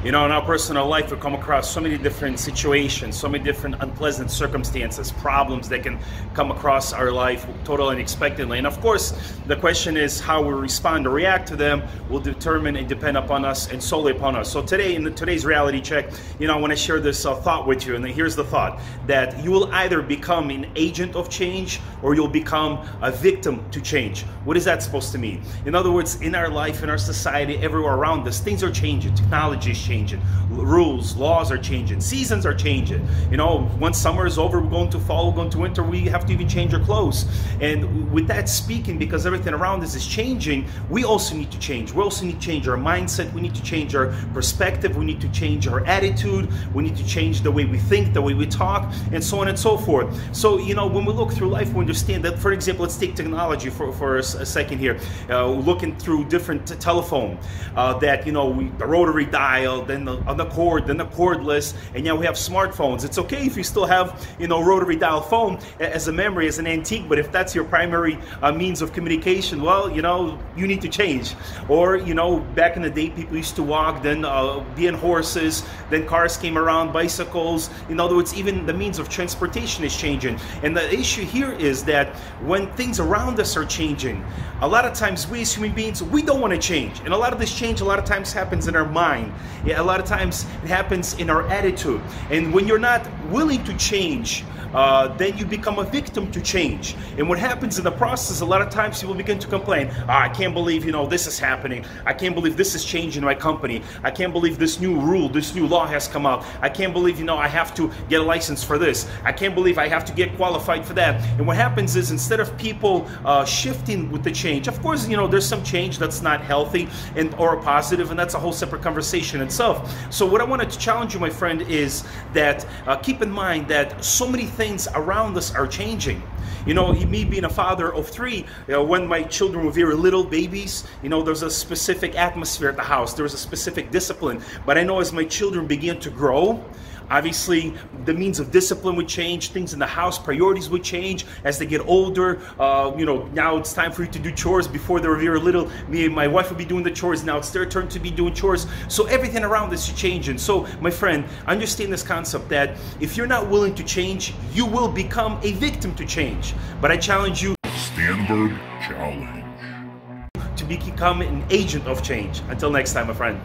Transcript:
You know, in our personal life, we come across so many different situations, so many different unpleasant circumstances, problems that can come across our life totally unexpectedly. And of course, the question is how we respond or react to them will determine and depend upon us and solely upon us. So today, in today's reality check, you know, I want to share this thought with you. And here's the thought, that you will either become an agent of change or you'll become a victim to change. What is that supposed to mean? In other words, in our life, in our society, everywhere around us, things are changing. Technology is changing. Rules, laws are changing. Seasons are changing. You know, once summer is over, we're going to fall, we're going to winter, we have to even change our clothes. And with that speaking, because everything around us is changing, we also need to change. We also need to change our mindset. We need to change our perspective. We need to change our attitude. We need to change the way we think, the way we talk, and so on and so forth. So, you know, when we look through life, we understand that, for example, let's take technology for a second here. Looking through different telephone, that, you know, the rotary dial, then on the cord, then the cordless, and now we have smartphones. It's okay if you still have, you know, rotary dial phone as a memory, as an antique, but if that's your primary means of communication, well, you know, you need to change. Or, you know, back in the day, people used to walk, then be on horses, then cars came around, bicycles. In other words, even the means of transportation is changing. And the issue here is that when things around us are changing, a lot of times we as human beings, we don't want to change. And a lot of this change a lot of times happens in our mind. A lot of times it happens in our attitude. And when you're not willing to change, then you become a victim to change. And what happens in the process, a lot of times people begin to complain, I can't believe, you know, this is happening. I can't believe this is changing in my company. I can't believe this new rule, this new law has come out. I can't believe, you know, I have to get a license for this. I can't believe I have to get qualified for that. And what happens is, instead of people shifting with the change, of course, you know, there's some change that's not healthy or positive, and that's a whole separate conversation itself. So what I wanted to challenge you, my friend, is that keep in mind that so many things around us are changing. You know, me being a father of three, when my children were very little babies, you know, there's a specific atmosphere at the house. There was a specific discipline. But I know as my children begin to grow, obviously the means of discipline would change, things in the house, priorities would change as they get older. You know, now it's time for you to do chores. Before they were very little, me and my wife would be doing the chores. Now it's their turn to be doing chores. So everything around us is changing. So my friend, understand this concept that if you're not willing to change, you will become a victim to change. But I challenge you, Stanberg Challenge, to become an agent of change. Until next time, my friend.